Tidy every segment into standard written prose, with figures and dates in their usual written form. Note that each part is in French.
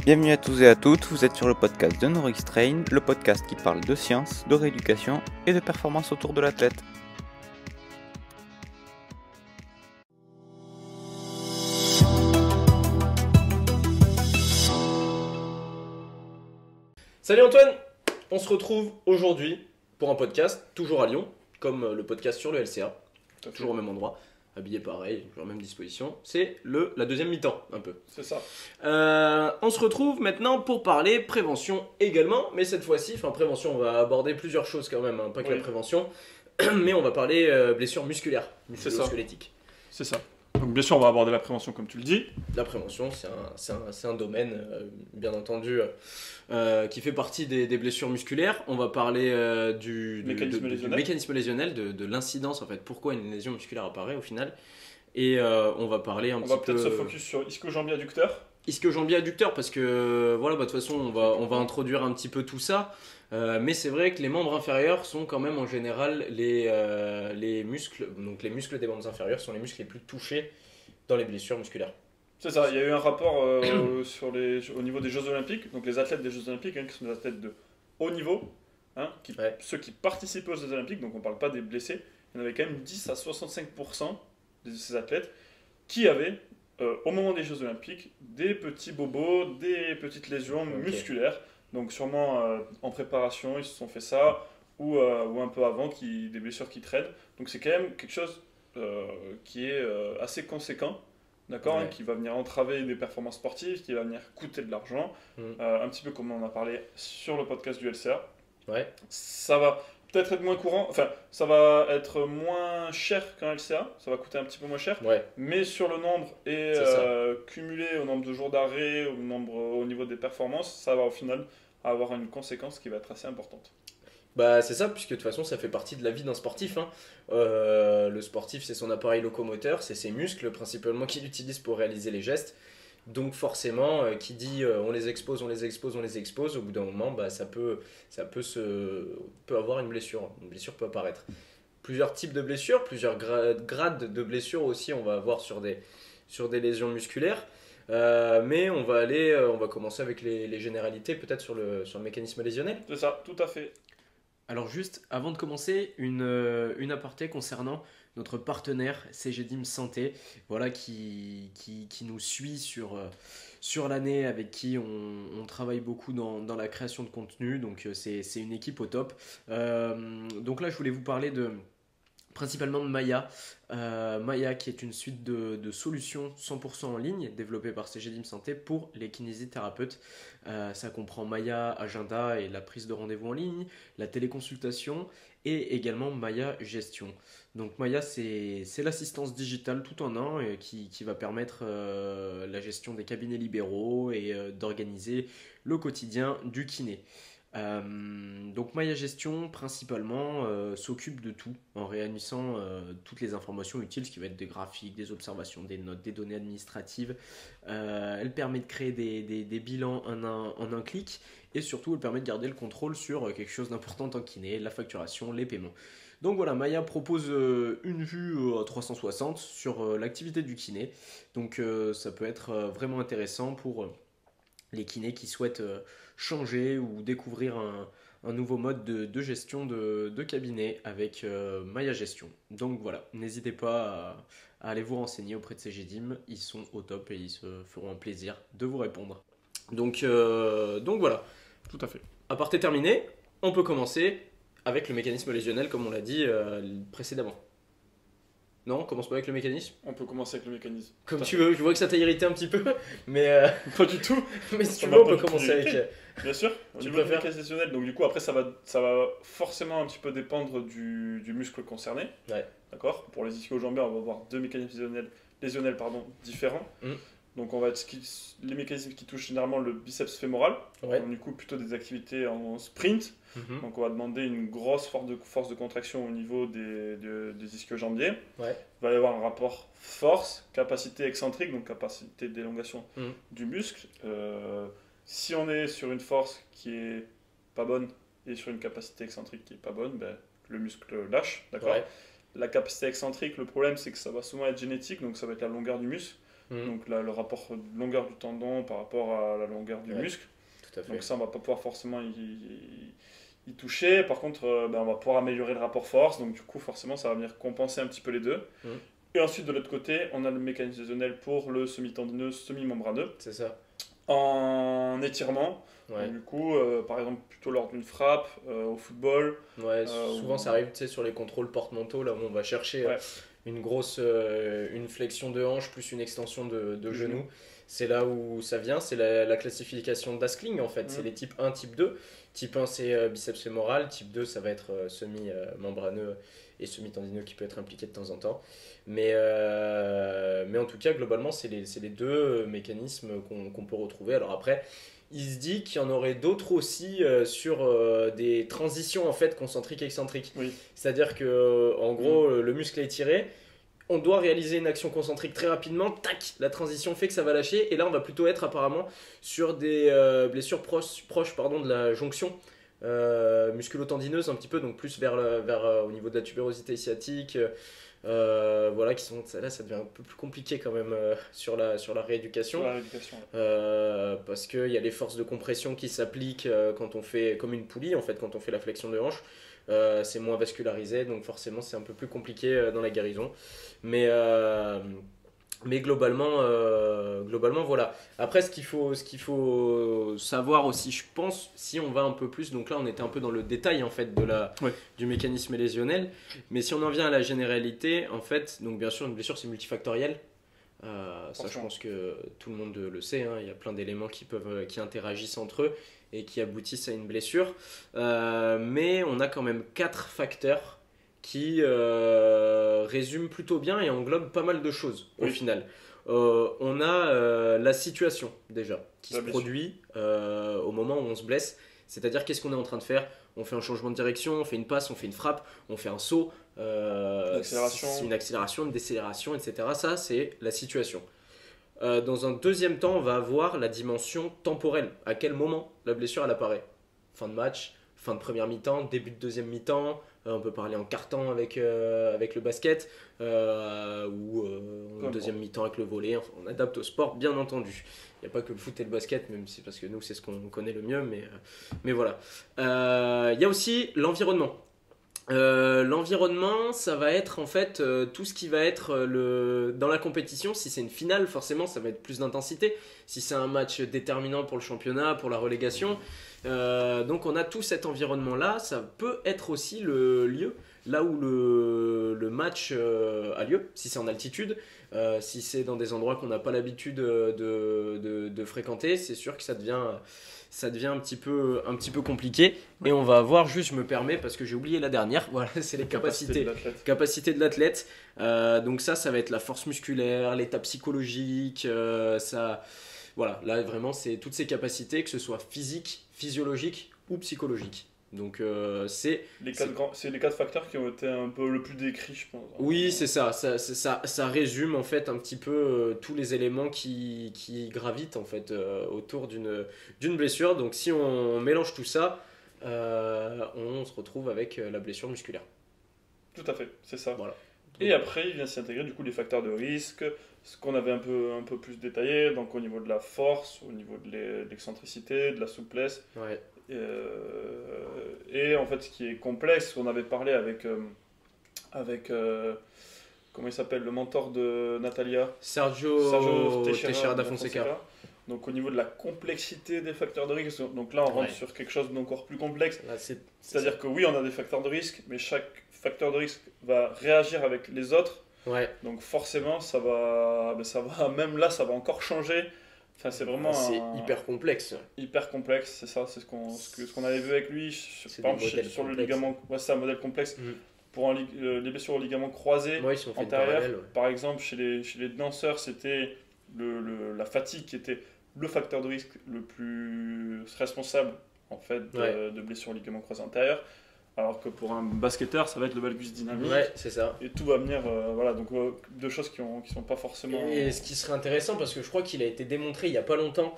Bienvenue à tous et à toutes, vous êtes sur le podcast de NourixTrain, le podcast qui parle de science, de rééducation et de performance autour de l'athlète. Salut Antoine, on se retrouve aujourd'hui pour un podcast, toujours à Lyon, comme le podcast sur le LCA, toujours au même endroit, habillé pareil, toujours à la même disposition. C'est la deuxième mi-temps, un peu. C'est ça. On se retrouve maintenant pour parler prévention également, mais cette fois-ci, prévention, on va aborder plusieurs choses quand même, pas que la prévention, mais on va parler blessures musculaires, musculo-squelettiques. C'est ça. Donc bien sûr, on va aborder la prévention comme tu le dis. La prévention, c'est un domaine, bien entendu, qui fait partie des blessures musculaires. On va parler du mécanisme lésionnel, de l'incidence, en fait, pourquoi une lésion musculaire apparaît au final. Et on va parler un petit peu... On va peut-être se focus sur ischio-jambier adducteur. Ischio-jambier adducteur, parce que, voilà, de toute façon, on va introduire un petit peu tout ça. Mais c'est vrai que les membres inférieurs sont quand même en général les muscles, donc les muscles des membres inférieurs sont les muscles les plus touchés dans les blessures musculaires. C'est ça, il y a eu un rapport au niveau des Jeux Olympiques, donc les athlètes des Jeux Olympiques, qui sont des athlètes de haut niveau, ceux qui participent aux Jeux Olympiques, donc on ne parle pas des blessés, il y en avait quand même 10 à 65% de ces athlètes qui avaient, au moment des Jeux Olympiques, des petits bobos, des petites lésions musculaires. Donc sûrement en préparation, ils se sont fait ça, ou un peu avant, des blessures qui traînent. Donc c'est quand même quelque chose qui est assez conséquent, d'accord, qui va venir entraver des performances sportives, qui va venir coûter de l'argent, un petit peu comme on en a parlé sur le podcast du LCA. Ça va peut-être être moins courant, enfin ça va être moins cher qu'un LCA, ça va coûter un petit peu moins cher, mais sur le nombre et cumulé au nombre de jours d'arrêt, au niveau des performances, ça va au final avoir une conséquence qui va être assez importante. Bah c'est ça, puisque de toute façon ça fait partie de la vie d'un sportif. Le sportif, c'est son appareil locomoteur, c'est ses muscles principalement qu'il utilise pour réaliser les gestes. Donc forcément, qui dit on les expose, au bout d'un moment, ça peut avoir une blessure. Une blessure peut apparaître. Plusieurs types de blessures, plusieurs grades de blessures aussi, on va avoir sur des lésions musculaires. Mais on va commencer avec les généralités, peut-être sur le mécanisme lésionnel. C'est ça, tout à fait. Alors juste, avant de commencer, une aparté concernant notre partenaire CGDIM Santé, voilà, qui nous suit sur l'année, avec qui on travaille beaucoup dans la création de contenu, donc c'est une équipe au top. Donc là, je voulais vous parler principalement de Maya. Maya, qui est une suite de solutions 100% en ligne développées par CGDIM Santé pour les kinésithérapeutes. Ça comprend Maya Agenda et la prise de rendez-vous en ligne, la téléconsultation et également Maya Gestion. Donc Maya, c'est l'assistance digitale tout en un qui va permettre la gestion des cabinets libéraux et d'organiser le quotidien du kiné. Donc Maya Gestion principalement s'occupe de tout en réunissant toutes les informations utiles, ce qui va être des graphiques, des observations, des notes, des données administratives. Elle permet de créer des bilans en un clic, et surtout elle permet de garder le contrôle sur quelque chose d'important en kiné, la facturation, les paiements. Donc voilà, Maya propose une vue à 360 sur l'activité du kiné, donc ça peut être vraiment intéressant pour les kinés qui souhaitent changer ou découvrir un nouveau mode de gestion de cabinet avec Maya Gestion. Donc voilà, n'hésitez pas à aller vous renseigner auprès de CGDIM, ils sont au top et ils se feront un plaisir de vous répondre. Donc voilà. Tout à fait. Aparté terminé, on peut commencer avec le mécanisme lésionnel comme on l'a dit précédemment. Non, on commence pas avec le mécanisme. On peut commencer avec le mécanisme. Comme tu veux, je vois que ça t'a irrité un petit peu, mais... Pas du tout. Mais si tu veux, on peut commencer avec... Bien sûr, au niveau du mécanisme lésionnel. Donc du coup, après, ça va forcément un petit peu dépendre du muscle concerné. D'accord. Pour les ischio-jambiers, on va avoir deux mécanismes lésionnels différents. Donc on va être les mécanismes qui touchent généralement le biceps fémoral. Donc du coup, plutôt des activités en sprint. Donc on va demander une grosse force de contraction au niveau des ischio-jambiers. Il va y avoir un rapport force, capacité excentrique, donc capacité d'élongation du muscle. Si on est sur une force qui est pas bonne et sur une capacité excentrique qui est pas bonne, le muscle lâche. D'accord. La capacité excentrique, le problème c'est que ça va souvent être génétique, donc ça va être la longueur du muscle. donc le rapport de longueur du tendon par rapport à la longueur du muscle. Tout à fait. Donc ça, on va pas pouvoir forcément y toucher. Par contre, on va pouvoir améliorer le rapport force, donc du coup, forcément, ça va venir compenser un petit peu les deux. Et ensuite, de l'autre côté, on a le mécanisme lésionnel pour le semi-tendineux, semi-membraneux. C'est ça. En étirement. Donc, du coup, par exemple, plutôt lors d'une frappe, au football. Souvent, ça arrive sur les contrôles porte-manteau, là où on va chercher une grosse une flexion de hanche plus une extension de genou. C'est là où ça vient, c'est la classification d'Askling en fait. C'est les types 1, type 2. Type 1, c'est biceps fémoral. Type 2, ça va être semi-membraneux et semi-tendineux qui peut être impliqué de temps en temps. Mais en tout cas, globalement, c'est les deux mécanismes qu'on peut retrouver. Alors après, il se dit qu'il y en aurait d'autres aussi sur des transitions en fait concentriques et excentriques. C'est-à-dire que en gros, le muscle est étiré. On doit réaliser une action concentrique très rapidement, tac, la transition fait que ça va lâcher, et là on va plutôt être apparemment sur des blessures proches de la jonction musculo-tendineuse un petit peu, donc plus vers au niveau de la tubérosité sciatique, voilà, qui sont là ça devient un peu plus compliqué quand même sur la rééducation, parce qu'il y a les forces de compression qui s'appliquent quand on fait comme une poulie en fait, quand on fait la flexion de hanche. C'est moins vascularisé, donc forcément c'est un peu plus compliqué dans la guérison, mais globalement voilà. Après, ce qu'il faut savoir aussi, je pense, si on va un peu plus, donc là on était un peu dans le détail en fait du mécanisme lésionnel, mais si on en vient à la généralité en fait, donc bien sûr une blessure c'est multifactoriel. Ça je pense que tout le monde le sait, hein. Il y a plein d'éléments qui interagissent entre eux et qui aboutissent à une blessure, mais on a quand même 4 facteurs qui résument plutôt bien et englobent pas mal de choses au final. On a la situation déjà qui se produit au moment où on se blesse, c'est-à-dire qu'est-ce qu'on est en train de faire. On fait un changement de direction, on fait une passe, on fait une frappe, on fait un saut, une accélération, une décélération, etc. Ça, c'est la situation. Dans un deuxième temps, on va avoir la dimension temporelle. À quel moment la blessure elle apparaît? Fin de match, fin de première mi-temps, début de deuxième mi-temps. On peut parler en quart-temps avec le basket ou en deuxième mi-temps avec le volley. Enfin, on adapte au sport, bien entendu. Il n'y a pas que le foot et le basket, même si parce que nous, c'est ce qu'on connaît le mieux. Mais voilà. Il y a aussi l'environnement. L'environnement, ça va être en fait tout ce qui va être dans la compétition. Si c'est une finale, forcément, ça va être plus d'intensité. Si c'est un match déterminant pour le championnat, pour la relégation, donc on a tout cet environnement-là. Ça peut être aussi le lieu là où le match a lieu. Si c'est en altitude, si c'est dans des endroits qu'on n'a pas l'habitude de fréquenter, c'est sûr que ça devient un petit peu compliqué. Et on va voir, juste je me permets parce que j'ai oublié la dernière, voilà, c'est les capacités de l'athlète. Donc ça va être la force musculaire, l'état psychologique, voilà, là vraiment c'est toutes ces capacités, que ce soit physique, physiologique ou psychologique. Donc c'est les quatre facteurs qui ont été un peu le plus décrits, je pense. Oui, c'est ça. Ça résume en fait un petit peu tous les éléments qui gravitent en fait autour d'une blessure. Donc si on mélange tout ça, on se retrouve avec la blessure musculaire. Tout à fait, c'est ça. Voilà. Et après, il vient s'y intégrer du coup les facteurs de risque, ce qu'on avait un peu plus détaillé, donc au niveau de la force, au niveau de l'excentricité, de la souplesse. Ouais. Et en fait, ce qui est complexe, on avait parlé avec comment il s'appelle, le mentor de Natalia, Sergio Teixeira da Fonseca. Donc au niveau de la complexité des facteurs de risque, donc là on rentre sur quelque chose d'encore plus complexe. C'est-à-dire que oui, on a des facteurs de risque, mais chaque facteur de risque va réagir avec les autres. Ouais. Donc forcément, ça va même là, ça va encore changer. Enfin, c'est vraiment hyper complexe. Hyper complexe, c'est ça, c'est ce qu'on avait vu avec lui. Sur le ligament, c'est un modèle complexe. Pour les blessures au ligament croisé antérieur, par exemple, chez les danseurs, c'était la fatigue qui était le facteur de risque le plus responsable en fait de blessures au ligament croisé antérieur. Alors que pour un basketteur, ça va être le valgus dynamique. Ouais, c'est ça. Et tout va venir, voilà, donc deux choses qui sont pas forcément... Et ce qui serait intéressant, parce que je crois qu'il a été démontré il y a pas longtemps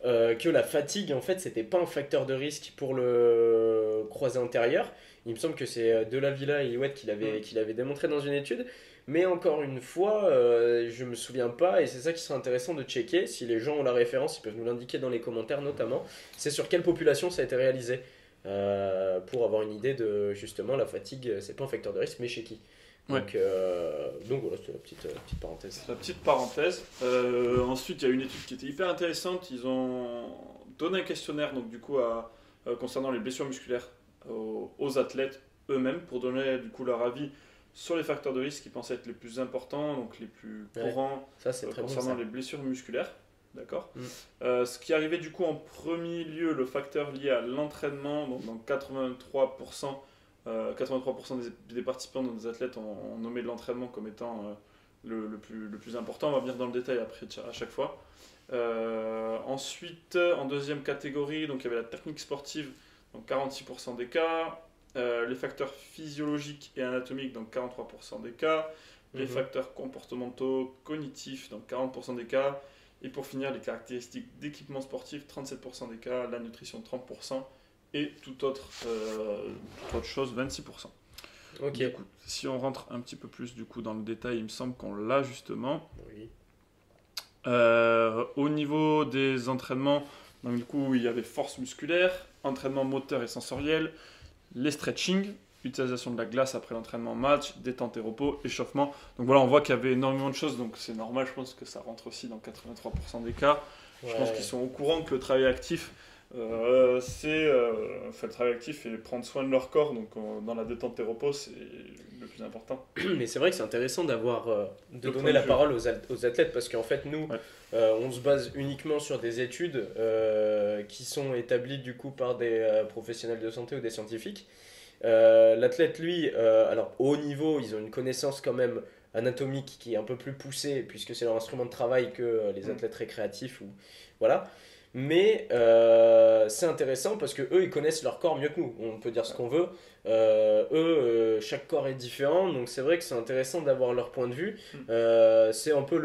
que la fatigue, en fait, c'était pas un facteur de risque pour le croisé antérieur. Il me semble que c'est De La Villa et Iwet qui l'avaient démontré dans une étude. Mais encore une fois, je me souviens pas, et c'est ça qui serait intéressant de checker. Si les gens ont la référence, ils peuvent nous l'indiquer dans les commentaires notamment. C'est sur quelle population ça a été réalisé. Pour avoir une idée de justement la fatigue, c'est pas un facteur de risque, mais chez qui. Donc voilà, c'était la petite parenthèse. C'est la petite parenthèse. Ensuite, il y a une étude qui était hyper intéressante. Ils ont donné un questionnaire donc, du coup, concernant les blessures musculaires aux athlètes eux-mêmes pour donner du coup, leur avis sur les facteurs de risque qui pensaient être les plus importants, donc les plus courants ça, c'est très concernant bon, les blessures musculaires. D'accord. Mm. Ce qui arrivait du coup en premier lieu, le facteur lié à l'entraînement, donc dans 83%. 83% des participants, des athlètes, ont nommé l'entraînement comme étant le plus important. On va venir dans le détail après à chaque fois. Ensuite, en deuxième catégorie, donc, il y avait la technique sportive, donc 46% des cas. Les facteurs physiologiques et anatomiques, donc 43% des cas. Les facteurs comportementaux, cognitifs, donc 40% des cas. Et pour finir, les caractéristiques d'équipement sportif, 37% des cas. La nutrition, 30%. Et toute autre chose, 26%. Ok. Du coup, si on rentre un petit peu plus du coup, dans le détail, il me semble qu'on l'a justement. Oui. Au niveau des entraînements, donc, du coup, il y avait force musculaire, entraînement moteur et sensoriel, les stretching, utilisation de la glace après l'entraînement match, détente et repos, échauffement. Donc voilà, on voit qu'il y avait énormément de choses, donc c'est normal, je pense que ça rentre aussi dans 83% des cas. Je pense qu'ils sont au courant que le travail actif, le travail actif et prendre soin de leur corps, donc dans la détente et repos, c'est le plus important. Mais c'est vrai que c'est intéressant de donner la parole aux athlètes, parce qu'en fait nous, on se base uniquement sur des études qui sont établies du coup par des professionnels de santé ou des scientifiques. L'athlète lui, alors au haut niveau, ils ont une connaissance quand même anatomique qui est un peu plus poussée, puisque c'est leur instrument de travail que les athlètes récréatifs, ou voilà. Mais c'est intéressant parce que eux ils connaissent leur corps mieux que nous. On peut dire ce qu'on veut. Chaque corps est différent, donc c'est vrai que c'est intéressant d'avoir leur point de vue. C'est un peu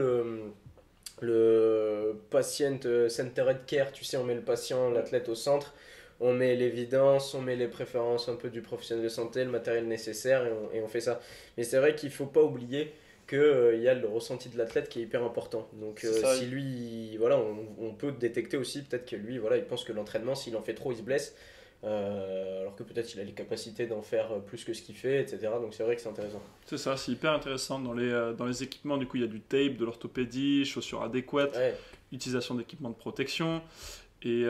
le patient-centered care, tu sais, on met le patient, l'athlète au centre. On met l'évidence, on met les préférences un peu du professionnel de santé, le matériel nécessaire, et on fait ça. Mais c'est vrai qu'il ne faut pas oublier qu'il y a le ressenti de l'athlète qui est hyper important. Donc si lui, voilà, on peut détecter aussi peut-être que lui, voilà, il pense que l'entraînement, s'il en fait trop, il se blesse. Alors que peut-être il a les capacités d'en faire plus que ce qu'il fait, etc. Donc c'est vrai que c'est intéressant. C'est ça, c'est hyper intéressant. Dans les équipements, du coup, il y a du tape, de l'orthopédie, chaussures adéquates, utilisation d'équipements de protection. Et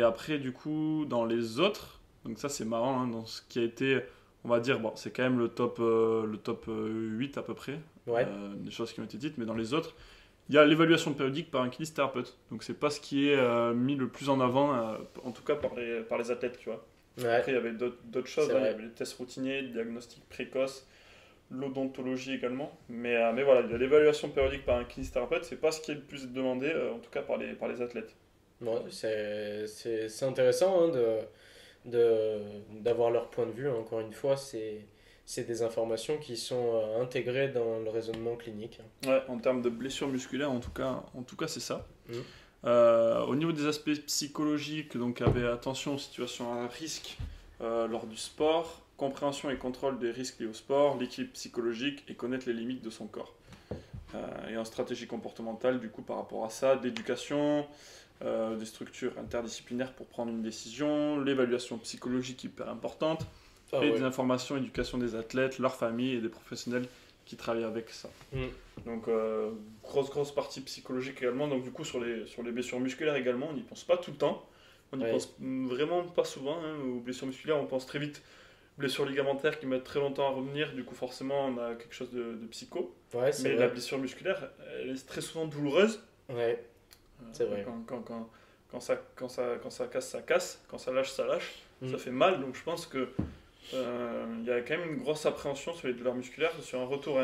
après, du coup, dans les autres, donc ça c'est marrant, hein, dans ce qui a été, on va dire, bon, c'est quand même le top 8 à peu près, des choses qui ont été dites, mais dans les autres, il y a l'évaluation périodique par un kinésithérapeute. Donc c'est pas ce qui est mis le plus en avant, en tout cas par les athlètes, tu vois. Après, il y avait d'autres choses, il y avait les tests routiniers, le diagnostic précoce, l'odontologie également. Mais voilà, il y a l'évaluation périodique par un kinésithérapeute, c'est pas ce qui est le plus demandé, en tout cas par les athlètes. Ouais, c'est intéressant hein, d'avoir leur point de vue. Encore une fois, c'est des informations qui sont intégrées dans le raisonnement clinique. Ouais, en termes de blessures musculaires, en tout cas c'est ça. Au niveau des aspects psychologiques, donc il y avait attention aux situations à risque lors du sport, compréhension et contrôle des risques liés au sport, l'équilibre psychologique et connaître les limites de son corps. Et en stratégie comportementale, du coup, par rapport à ça, d'éducation, des structures interdisciplinaires pour prendre une décision, l'évaluation psychologique hyper importante, des informations, éducation des athlètes, leurs familles et des professionnels qui travaillent avec ça. Donc grosse partie psychologique également. Donc du coup sur les blessures musculaires également, on n'y pense pas tout le temps. On n'y pense vraiment pas souvent hein, aux blessures musculaires. On pense très vite blessures ligamentaires qui mettent très longtemps à revenir. Du coup forcément on a quelque chose de psycho. Mais la blessure musculaire, elle est très souvent douloureuse. Ouais. C'est vrai. Quand ça casse, ça casse. Quand ça lâche, ça lâche. Ça fait mal. Donc je pense que il y a quand même une grosse appréhension sur les douleurs musculaires, sur un retour.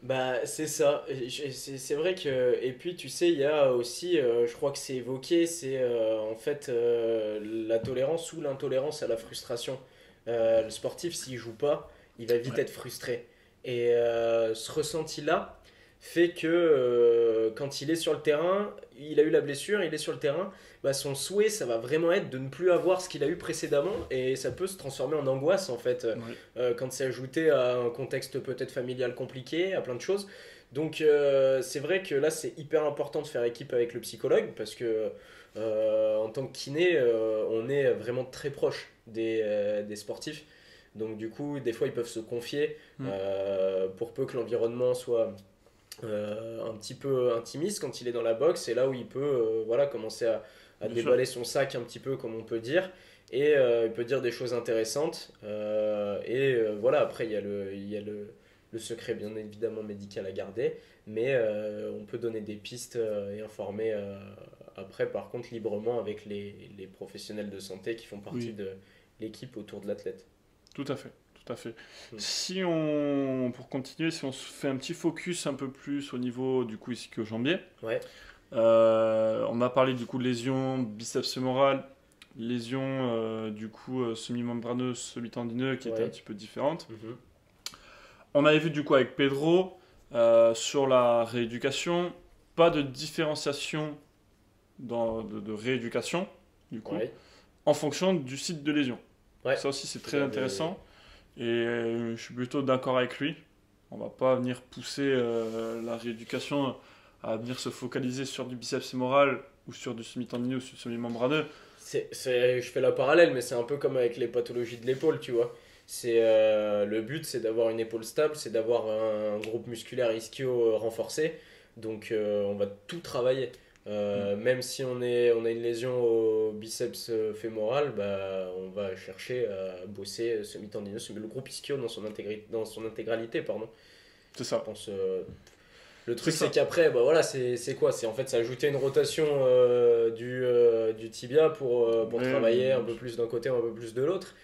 Bah c'est ça. C'est vrai que et puis tu sais il y a aussi, je crois que c'est évoqué, c'est en fait la tolérance ou l'intolérance à la frustration. Le sportif s'il joue pas, il va vite être frustré. Et ce ressenti là. fait que quand il est sur le terrain, il a eu la blessure, il est sur le terrain, bah, son souhait, ça va vraiment être de ne plus avoir ce qu'il a eu précédemment et ça peut se transformer en angoisse en fait, quand c'est ajouté à un contexte peut-être familial compliqué, à plein de choses. Donc c'est vrai que là c'est hyper important de faire équipe avec le psychologue parce que en tant que kiné, on est vraiment très proche des sportifs. Donc du coup, des fois, ils peuvent se confier pour peu que l'environnement soit un petit peu intimiste quand il est dans la boxe. C'est là où il peut voilà, commencer à déballer son sac un petit peu, comme on peut dire. Et il peut dire des choses intéressantes. Voilà, après, il y a le secret, bien évidemment, médical à garder. Mais on peut donner des pistes et informer après, par contre, librement avec les professionnels de santé qui font partie de l'équipe autour de l'athlète. Tout à fait, tout à fait. Si on, pour continuer, si on se fait un petit focus un peu plus au niveau du coup ischio-jambier, on a parlé du coup de lésions biceps fémoral, lésions du coup semi-membraneuse, semi-tendineux qui étaient un petit peu différentes. On avait vu du coup avec Pedro sur la rééducation, pas de différenciation de rééducation du coup en fonction du site de lésion. Ça aussi c'est très intéressant et je suis plutôt d'accord avec lui. On va pas venir pousser la rééducation à venir se focaliser sur du biceps fémoral ou sur du semi-tendineux ou sur du semi-membraneux. Je fais la parallèle, mais c'est un peu comme avec les pathologies de l'épaule, tu vois. Le but, c'est d'avoir une épaule stable, c'est d'avoir un groupe musculaire ischio renforcé. Donc on va tout travailler. Même si on a une lésion au biceps fémoral, bah, on va chercher à bosser semi-tendineux, le groupe ischio dans son intégralité. Pardon. C'est ça. Je pense, le truc, c'est qu'après, bah, voilà, c'est quoi? En fait, c'est ajouter une rotation du tibia pour travailler un peu plus d'un côté, un peu plus de l'autre.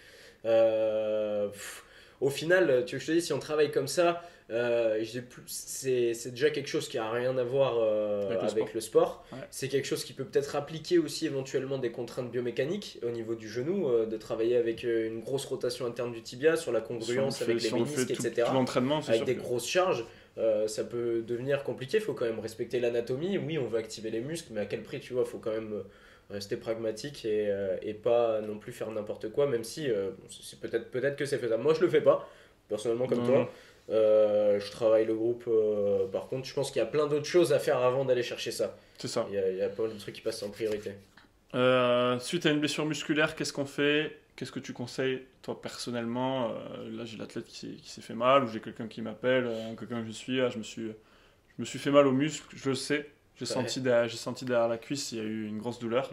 Au final, tu veux que je te dise, si on travaille comme ça, c'est déjà quelque chose qui n'a rien à voir avec le sport. C'est quelque chose qui peut peut-être appliquer aussi éventuellement des contraintes biomécaniques au niveau du genou, de travailler avec une grosse rotation interne du tibia sur la congruence avec les ménisques, etc. Avec des grosses charges. Ça peut devenir compliqué, il faut quand même respecter l'anatomie. Oui, on veut activer les muscles, mais à quel prix, tu vois? Il faut quand même rester pragmatique et pas non plus faire n'importe quoi, même si c'est peut-être que c'est faisable. Moi, je le fais pas, personnellement, comme toi. Je travaille le groupe. Par contre, je pense qu'il y a plein d'autres choses à faire avant d'aller chercher ça. C'est ça. Il y a pas mal de trucs qui passent en priorité. Suite à une blessure musculaire, qu'est-ce qu'on fait? Qu'est-ce que tu conseilles, toi, personnellement? Là, j'ai l'athlète qui s'est fait mal, ou j'ai quelqu'un qui m'appelle, quelqu'un que je suis, je me suis fait mal au muscle, je le sais. J'ai senti derrière la cuisse, il y a eu une grosse douleur.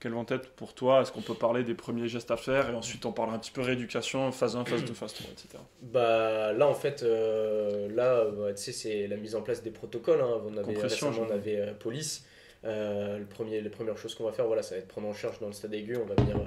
Quelles vont être pour toi? Est-ce qu'on peut parler des premiers gestes à faire? Et ensuite, on parlera un petit peu rééducation, phase 1, phase 2, phase 3, etc. Bah, là, en fait, tu sais, c'est la mise en place des protocoles. Hein. On avait police. Les premières choses qu'on va faire, voilà, ça va être prendre en charge dans le stade aigu. On va venir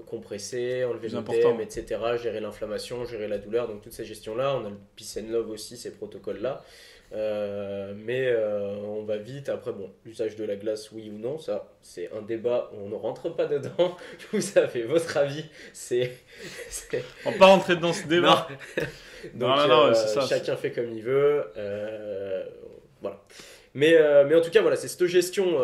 compresser, enlever l'œdème, etc. Gérer l'inflammation, gérer la douleur. Donc, toutes ces gestions-là. On a le Peace and Love aussi, ces protocoles-là. Mais on va vite. Après, bon, l'usage de la glace, oui ou non, ça, c'est un débat. On ne rentre pas dedans. Vous avez votre avis. On va pas rentrer dans ce débat. Donc, chacun fait comme il veut. Voilà. Mais en tout cas, voilà, c'est cette gestion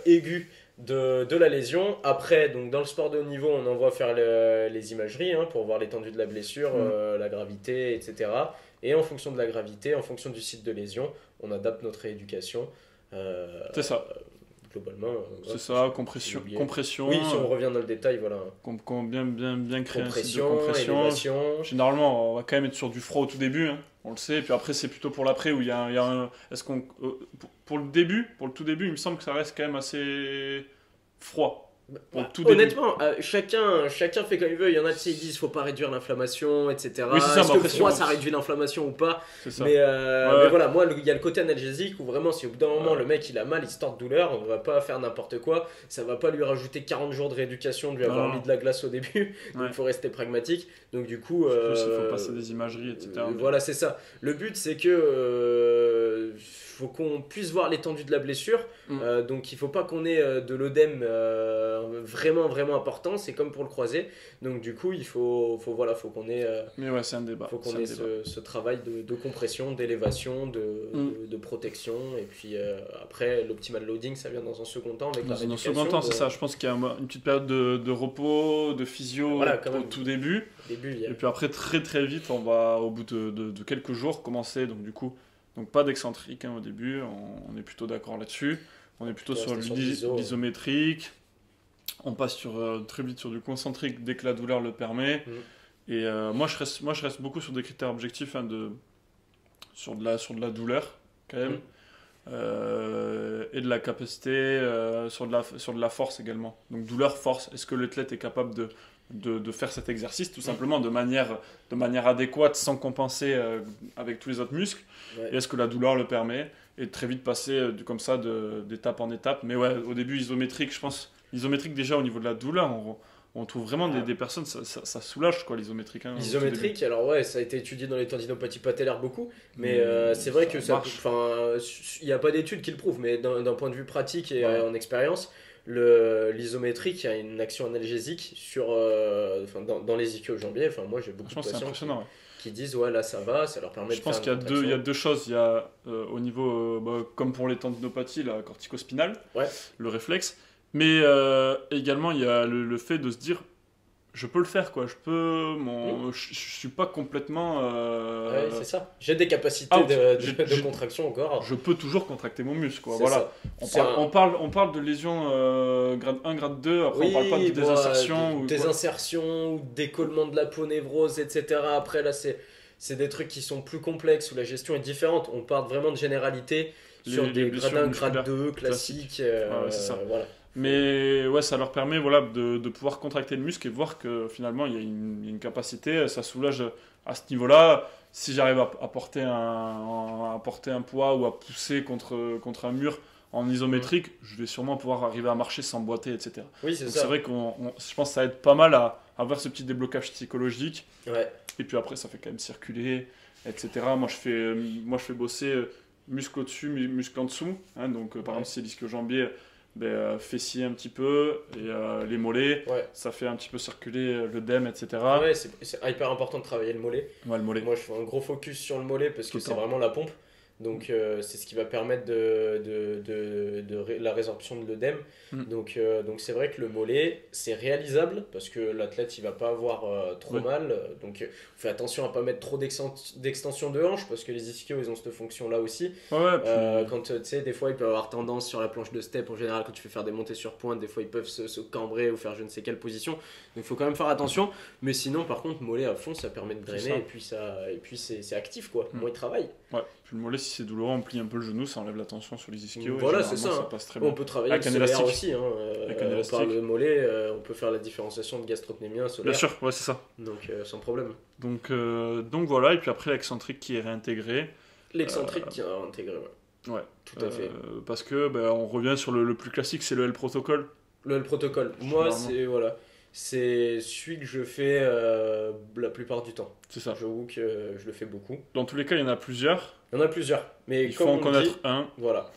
aiguë de la lésion. Après, donc, dans le sport de haut niveau, on envoie faire les imageries pour voir l'étendue de la blessure, la gravité, etc. Et en fonction de la gravité, en fonction du site de lésion, on adapte notre rééducation. C'est ça. Globalement. C'est ça, compression. Oui, si on revient dans le détail, voilà. Bien créer un site de compression. Élévation. Généralement, on va quand même être sur du froid au tout début, hein, on le sait. Et puis après, c'est plutôt pour l'après où il y a un. Pour le tout début, il me semble que ça reste quand même assez froid. Honnêtement, chacun fait comme il veut. Il y en a qui disent faut pas réduire l'inflammation, etc. Oui, c'est ça, est-ce que le froid ça réduit l'inflammation ou pas? Mais voilà, moi il y a le côté analgésique où vraiment si au bout d'un moment le mec il a mal, il se tord de douleur, on va pas faire n'importe quoi. Ça va pas lui rajouter 40 jours de rééducation de lui avoir mis de la glace au début. Donc il faut rester pragmatique. Donc du coup, il faut passer des imageries, etc. Voilà, c'est ça. Le but c'est que faut qu'on puisse voir l'étendue de la blessure. Donc il faut pas qu'on ait de l'œdème vraiment vraiment important. C'est comme pour le croisé. Donc du coup il faut qu'on ait. Mais ouais, c'est un débat. Faut qu'on ait ce travail de compression, d'élévation, de protection. Et puis après l'optimal loading, ça vient dans un second temps avec la rééducation. Dans un second temps, c'est ça. Je pense qu'il y a une petite période de repos, de physio au tout début. Et puis après très très vite, on va au bout de quelques jours commencer. Donc du coup, pas d'excentrique au début. On est plutôt d'accord là-dessus. On est plutôt sur l'isométrique. On passe très vite sur du concentrique dès que la douleur le permet. Et moi, je reste beaucoup sur des critères objectifs sur de la douleur quand même. Et de la capacité, sur de la force également. Donc douleur, force. Est-ce que l'athlète est capable de faire cet exercice tout simplement de manière adéquate sans compenser avec tous les autres muscles, et est-ce que la douleur le permet, et de très vite passer comme ça d'étape en étape. Mais ouais, au début isométrique, je pense isométrique déjà au niveau de la douleur, on trouve vraiment des personnes, ça soulage quoi l'isométrique. L'isométrique, alors ouais, ça a été étudié dans les tendinopathies patellaires beaucoup, mais c'est vrai que il n'y a pas d'études qui le prouvent, mais d'un point de vue pratique et en expérience, l'isométrique a une action analgésique dans les ischio-jambiers. Enfin, moi j'ai beaucoup de patients qui disent ouais là ça va, ça leur permet de faire. Je pense qu'il y a deux choses. Il y a au niveau comme pour les tendinopathies, la corticospinale, le réflexe, mais également il y a le fait de se dire je peux le faire quoi, je suis pas complètement ouais, c'est ça. J'ai des capacités de contraction encore. Je peux toujours contracter mon muscle quoi. Voilà. On parle de lésions grade 1, grade 2, après on parle pas de désinsertion des insertions ou d'écollement de la peau, névrose, etc. Après là c'est des trucs qui sont plus complexes où la gestion est différente. On parle vraiment de généralité sur des grade 1, grade 2 classiques. C'est ça. Voilà. Mais ouais, ça leur permet de pouvoir contracter le muscle et voir que finalement il y a une capacité, ça soulage à ce niveau-là. Si j'arrive à porter un poids ou à pousser contre un mur en isométrique, je vais sûrement pouvoir arriver à marcher sans boiter, etc. Oui, donc c'est vrai je pense que ça aide pas mal à avoir ce petit déblocage psychologique. Ouais. Et puis après, ça fait quand même circuler, etc. Moi, je fais bosser muscle au-dessus, muscle en dessous. Donc, par exemple, si c'est l'ischio-jambier, fessier un petit peu, et les mollets, ça fait un petit peu circuler l'œdème, etc. Ouais, c'est hyper important de travailler le mollet. Ouais, le mollet. Moi, je fais un gros focus sur le mollet parce que c'est vraiment la pompe. Donc, c'est ce qui va permettre de la résorption de l'œdème. Donc, c'est vrai que le mollet, c'est réalisable parce que l'athlète, il va pas avoir trop mal. Donc, fais attention à pas mettre trop d'extension de hanche parce que les ischios, ils ont cette fonction-là aussi. Quand, tu sais, des fois, ils peuvent avoir tendance sur la planche de step. En général, quand tu fais faire des montées sur pointe, des fois, ils peuvent se cambrer ou faire je ne sais quelle position. Donc, il faut quand même faire attention. Mais sinon, par contre, mollet à fond, ça permet de drainer et puis c'est actif, quoi. Moi, il travaille. Ouais, puis le mollet, si c'est douloureux, on plie un peu le genou, ça enlève la tension sur les ischios. Voilà, c'est ça. Ça passe très bien. On peut travailler avec un élastique aussi. Avec un élastique. On parle de mollet, on peut faire la différenciation de gastrocnémien solaire. Bien sûr, ouais, c'est ça. Donc, sans problème. Donc voilà, et puis après, l'excentrique qui est réintégré. L'excentrique qui est réintégré, ouais. Tout à fait. Parce que on revient sur le plus classique, c'est le L-protocole. Le L-protocole. Moi, c'est celui que je fais la plupart du temps. C'est ça. J'avoue que je le fais beaucoup. Dans tous les cas, il y en a plusieurs. Mais il faut en connaître un. Voilà.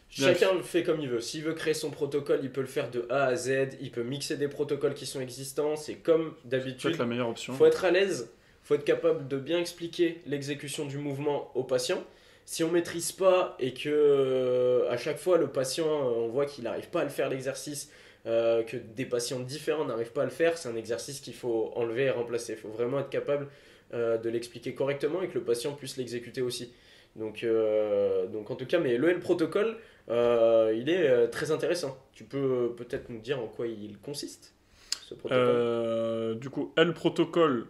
Chacun le fait comme il veut. S'il veut créer son protocole, il peut le faire de A à Z. Il peut mixer des protocoles qui sont existants. C'est comme d'habitude. C'est la meilleure option. Il faut être à l'aise. Il faut être capable de bien expliquer l'exécution du mouvement au patient. Si on ne maîtrise pas et que à chaque fois le patient, on voit qu'il n'arrive pas à le faire l'exercice, que des patients différents n'arrivent pas à le faire, c'est un exercice qu'il faut enlever et remplacer. Il faut vraiment être capable de l'expliquer correctement et que le patient puisse l'exécuter aussi. Donc en tout cas, mais le L-protocole, il est très intéressant. Tu peux peut-être nous dire en quoi il consiste, ce protocole? Du coup, L-protocole,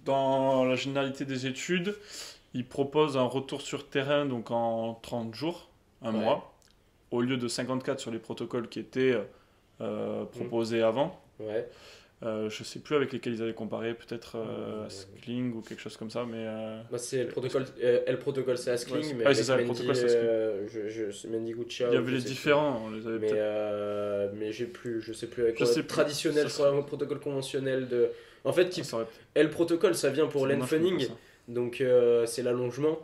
dans la généralité des études, il propose un retour sur terrain donc en 30 jours, un mois, au lieu de 54 sur les protocoles qui étaient proposés avant. Ouais. Je sais plus avec lesquels ils avaient comparé, peut-être Askling ou quelque chose comme ça, mais c'est le protocole L-protocole, c'est Askling, mais c'est ça, le protocole c'est c'est Mendy Guccia. Il y avait les différents, on les avait mais je sais plus avec quoi. Traditionnel, un protocole conventionnel de. En fait, L-protocole, ça vient pour lengthening, donc c'est l'allongement.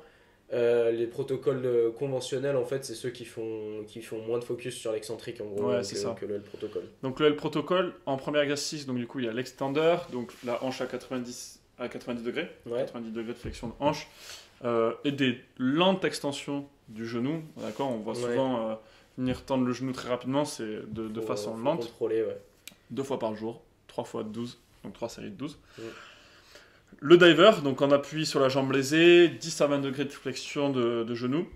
Les protocoles conventionnels, en fait, c'est ceux qui font moins de focus sur l'excentrique, en gros, que le L-protocole. Donc le L-protocole, en premier exercice, donc du coup, il y a l'extender, donc la hanche à 90 degrés, 90 degrés de flexion de hanche, et des lentes extensions du genou. D'accord, on voit souvent venir tendre le genou très rapidement, c'est de façon lente. Contrôler, 2 fois par jour, 3 fois 12, donc 3 séries de 12. Le diver, donc en appui sur la jambe lésée, 10 à 20 degrés de flexion de genou.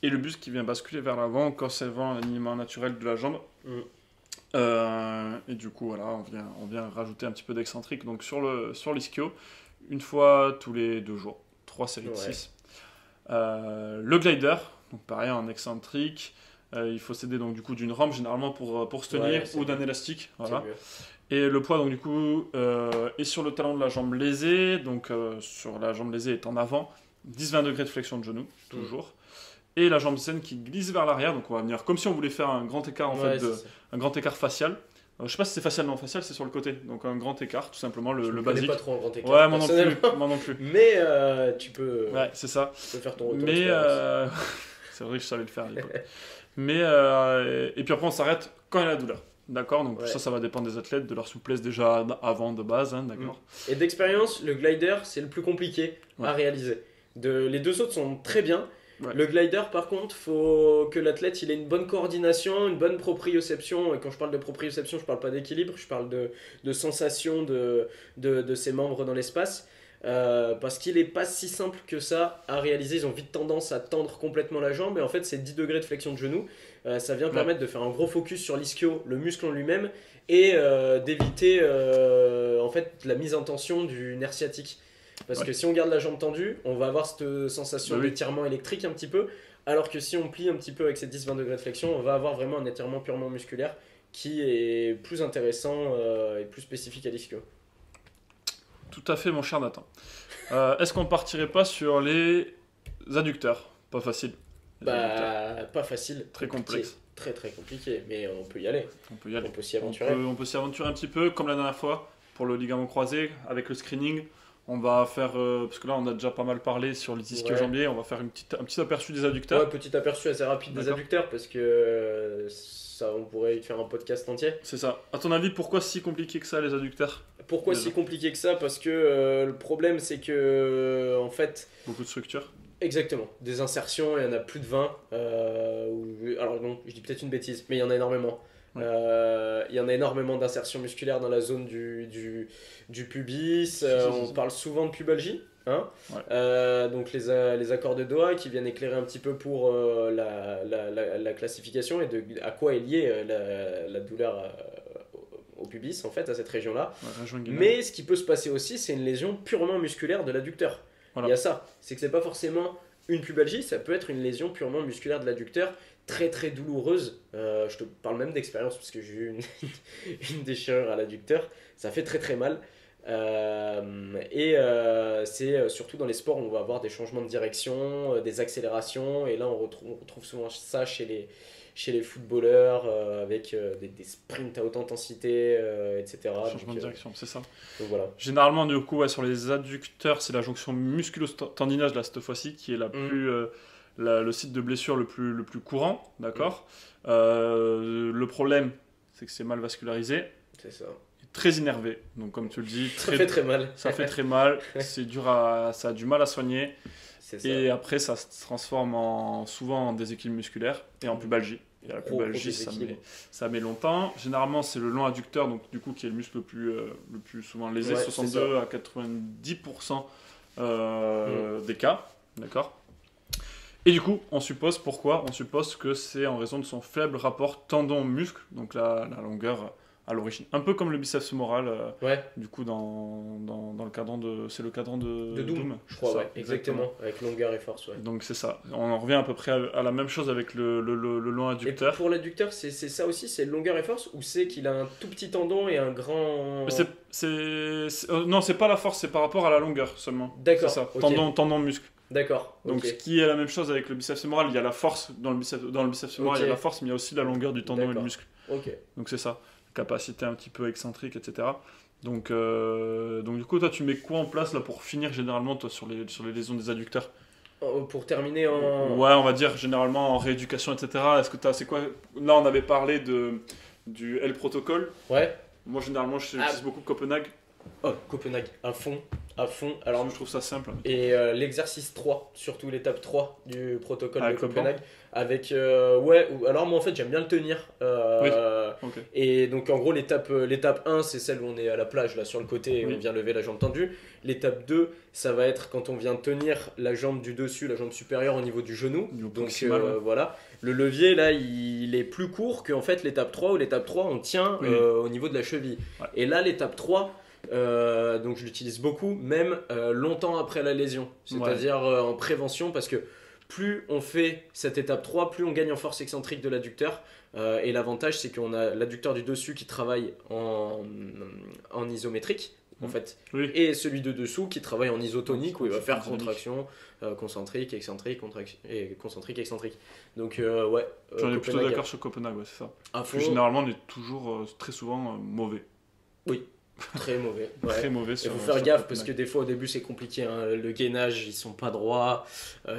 Et le buste qui vient basculer vers l'avant en conservant l'alignement naturel de la jambe. Et du coup, voilà, on vient rajouter un petit peu d'excentrique. Donc sur l'ischio, une fois tous les 2 jours, 3 séries de 6. Le glider, donc pareil en excentrique. Il faut s'aider donc du coup d'une rampe généralement pour se tenir ou d'un élastique. Voilà. Et le poids donc du coup est sur le talon de la jambe lésée. Donc sur la jambe lésée est en avant. 10-20 degrés de flexion de genou, toujours. Et la jambe saine qui glisse vers l'arrière. Donc on va venir comme si on voulait faire un grand écart un grand écart facial. Je sais pas si c'est facial ou non facial, c'est sur le côté. Donc un grand écart, tout simplement, le basique. Je ne pas trop un grand écart. Ouais, moi non plus. Mais tu peux. Ouais, c'est ça. Tu peux faire ton retour. Mais c'est vrai que je savais le faire à l'époque. Mais et puis après on s'arrête quand il y a la douleur. D'accord, donc ça va dépendre des athlètes, de leur souplesse déjà avant de base, hein, d'accord. Et d'expérience, le glider c'est le plus compliqué à réaliser. Les 2 autres sont très bien. Le glider, par contre, faut que l'athlète il ait une bonne coordination, une bonne proprioception. Et quand je parle de proprioception, je parle pas d'équilibre, je parle de sensation de ses membres dans l'espace. Parce qu'il n'est pas si simple que ça à réaliser. Ils ont vite tendance à tendre complètement la jambe. Et en fait, c'est 10 degrés de flexion de genou. Ça vient permettre de faire un gros focus sur l'ischio, le muscle en lui-même, et d'éviter en fait, la mise en tension du nerf sciatique. Parce que si on garde la jambe tendue, on va avoir cette sensation d'étirement électrique un petit peu, alors que si on plie un petit peu avec ces 10-20 degrés de flexion, on va avoir vraiment un étirement purement musculaire qui est plus intéressant et plus spécifique à l'ischio. Tout à fait, mon cher Nathan. Est-ce qu'on partirait pas sur les adducteurs? Pas facile. Pas facile. Très complexe. Très très compliqué, mais on peut y aller. On peut s'y aventurer. On peut s'y aventurer un petit peu, comme la dernière fois, pour le ligament croisé, avec le screening. On va faire, parce que là on a déjà pas mal parlé sur les ischio-jambiers, on va faire un petit aperçu des adducteurs. Petit aperçu assez rapide des adducteurs, parce que ça on pourrait y faire un podcast entier. C'est ça. À ton avis, pourquoi si compliqué que ça les adducteurs? Pourquoi si compliqué que ça? Parce que le problème c'est que, en fait... Beaucoup de structures. Exactement. Des insertions, il y en a plus de 20. Alors non, je dis peut-être une bêtise, mais il y en a énormément. Il y en a énormément d'insertions musculaires dans la zone du pubis. On parle souvent de pubalgie. Donc les accords de Doha qui viennent éclairer un petit peu pour la classification et à quoi est liée la douleur au pubis, en fait, à cette région-là. Mais ce qui peut se passer aussi, c'est une lésion purement musculaire de l'adducteur. Il y a ça. C'est que c'est pas forcément une pubalgie, ça peut être une lésion purement musculaire de l'adducteur, très très douloureuse. Je te parle même d'expérience parce que j'ai eu une déchirure à l'adducteur. Ça fait très très mal. C'est surtout dans les sports où on va avoir des changements de direction, des accélérations. Et là, on retrouve souvent ça chez les footballeurs avec des sprints à haute intensité, etc. Changement de direction, c'est ça. Donc voilà. Généralement, du coup, sur les adducteurs, c'est la jonction musculo-tendinage là, cette fois-ci qui est le site de blessure le plus courant, d'accord. Le problème, c'est que c'est mal vascularisé. C'est ça. Très innervé, donc comme tu le dis, ça fait très mal. Ça fait très mal, ça a du mal à soigner. Et après, ça se transforme souvent en déséquilibre musculaire et en pubalgie. Et la pubalgie, ça met longtemps. Généralement, c'est le long adducteur, donc du coup, qui est le muscle le plus souvent lésé, 62 à 90% des cas, d'accord. Et du coup, on suppose que c'est en raison de son faible rapport tendon-muscle, donc la longueur à l'origine. Un peu comme le biceps fémoral, du coup, dans le cadran c'est le cadran de Doom, je crois, exactement, avec longueur et force. Donc c'est ça. On en revient à peu près à la même chose avec le long adducteur. Et pour l'adducteur, c'est ça aussi, c'est longueur et force, ou c'est qu'il a un tout petit tendon et un grand... Non, c'est pas la force, c'est par rapport à la longueur seulement. D'accord. C'est ça, tendon-muscle. D'accord. Donc ce qui est la même chose avec le biceps fémoral, il y a la force dans le biceps fémoral, il y a la force, mais il y a aussi la longueur du tendon et du muscle. Donc c'est ça. Capacité un petit peu excentrique, etc. Donc du coup, toi, tu mets quoi en place là pour finir généralement toi, sur les lésions des adducteurs? Pour terminer en... Ouais, on va dire généralement en rééducation, etc. Est-ce que c'est quoi? Là, on avait parlé du L protocole. Ouais. Moi, généralement, j'utilise beaucoup Copenhague. Oh, Copenhague, à fond. Alors, je trouve ça simple. Et l'exercice 3, surtout l'étape 3 du protocole de Copenhague. Avec alors moi en fait j'aime bien le tenir. Oui. Okay. Et donc en gros l'étape 1 c'est celle où on est à la plage là sur le côté et on vient lever la jambe tendue. L'étape 2 ça va être quand on vient tenir la jambe du dessus, la jambe supérieure au niveau du genou. Donc voilà. Le levier là il est plus court qu'en fait l'étape 3 où l'étape 3 on tient au niveau de la cheville. Ouais. Et là l'étape 3 donc je l'utilise beaucoup même longtemps après la lésion. C'est-à-dire en prévention parce que plus on fait cette étape 3, plus on gagne en force excentrique de l'adducteur. Et l'avantage, c'est qu'on a l'adducteur du dessus qui travaille en isométrique, en fait, et celui de dessous qui travaille en isotonique, où il va faire contraction, concentrique, excentrique, concentrique, excentrique. Donc, ouais. J'en ai plutôt d'accord sur Copenhague, ouais, c'est ça. Parce que généralement, on est toujours, très souvent, mauvais. Oui. Très mauvais. Ouais. Très mauvais. Il faut faire gaffe parce que des fois au début c'est compliqué. Hein. Le gainage ils sont pas droits.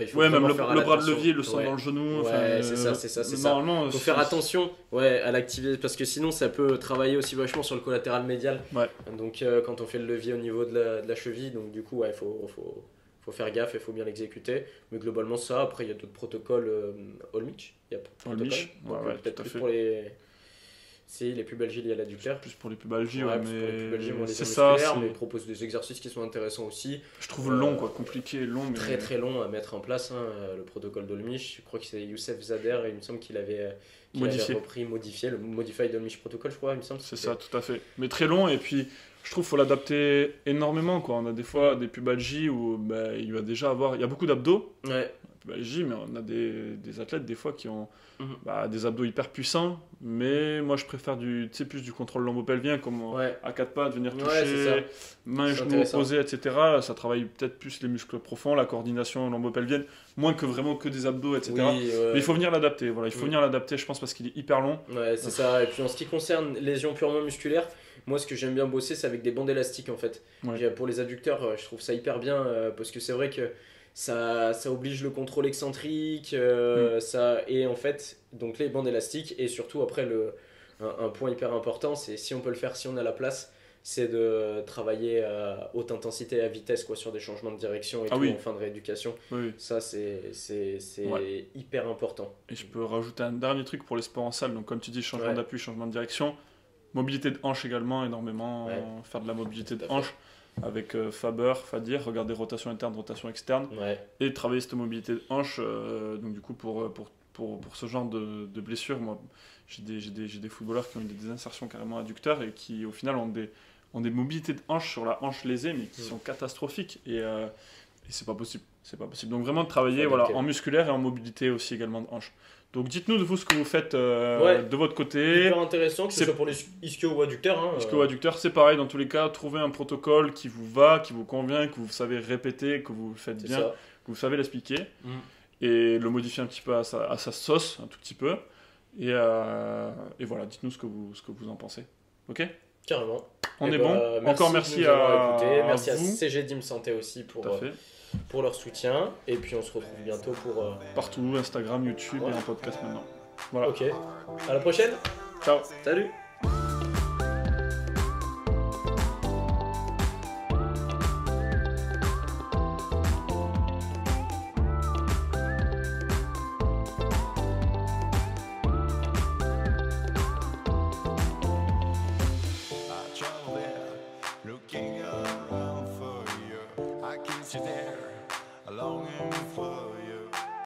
Il faut même le bras de levier, le sang dans le genou. Ouais, c'est ça. Il faut faire attention à l'activer parce que sinon ça peut travailler aussi vachement sur le collatéral médial. Ouais. Donc quand on fait le levier au niveau de la cheville, donc du coup il faut faire gaffe et il faut bien l'exécuter. Mais globalement ça, après il y a d'autres protocoles. Olmich, Olmich, peut-être plus pour les... Si, les pubalgies liées à l'adducteur. Plus pour les pubalgies, mais c'est ça. Mais ils proposent des exercices qui sont intéressants aussi. Je trouve long, compliqué, long. Mais... Très très long à mettre en place, le protocole d'Olmich. Je crois que c'est Youssef Zader, et il me semble qu'il avait modifié le Modified Olmich Protocol, je crois, il me semble. C'est ça, tout à fait. Mais très long, et puis je trouve qu'il faut l'adapter énormément, quoi. On a des fois des pubalgies où il va déjà avoir... Il y a beaucoup d'abdos. Ouais. Pubalgie, mais on a des athlètes des fois qui ont des abdos hyper puissants, mais moi je préfère plus du contrôle lombo-pelvien comme à quatre pattes, venir toucher, main, genoux opposés, etc. Ça travaille peut-être plus les muscles profonds, la coordination lombo-pelvienne, moins que vraiment que des abdos, etc. Mais il faut venir l'adapter, il faut venir l'adapter, je pense, parce qu'il est hyper long. Ouais, c'est ça. Et puis en ce qui concerne lésions purement musculaires, moi ce que j'aime bien bosser c'est avec des bandes élastiques en fait. Pour les adducteurs, je trouve ça hyper bien parce que c'est vrai que ça oblige le contrôle excentrique, et en fait, donc les bandes élastiques, et surtout après un point hyper important, c'est si on peut le faire, si on a la place, c'est de travailler à haute intensité et à vitesse sur des changements de direction et en fin de rééducation. Ça c'est hyper important. Et je peux rajouter un dernier truc pour les sports en salle, donc comme tu dis, changement d'appui, changement de direction, mobilité de hanche également, énormément, faire de la mobilité de hanche. Avec Faber, Fadir, regarder rotation interne, rotation externe, et travailler cette mobilité de hanche. Donc du coup, pour ce genre de blessures, moi, j'ai des footballeurs qui ont eu des insertions carrément adducteurs et qui, au final, ont des mobilités de hanche sur la hanche lésée, mais qui sont catastrophiques. Et c'est pas possible. Donc vraiment de travailler en musculaire et en mobilité aussi également de hanche. Donc dites-nous de vous ce que vous faites de votre côté. Hyper intéressant, que ce soit pour les ischio ou adducteurs. Ischio-adducteurs, c'est pareil dans tous les cas. Trouvez un protocole qui vous va, qui vous convient, que vous savez répéter, que vous le faites bien, que vous savez l'expliquer. Et le modifier un petit peu à sa sauce, un tout petit peu. Et voilà, dites-nous ce que vous en pensez. Ok ? Carrément. On est bon. Encore merci à merci vous. À CG Dim Santé aussi pour leur soutien, et puis on se retrouve bientôt pour... Partout, Instagram, YouTube et un podcast maintenant. Voilà. Ok, à la prochaine. Ciao. Salut.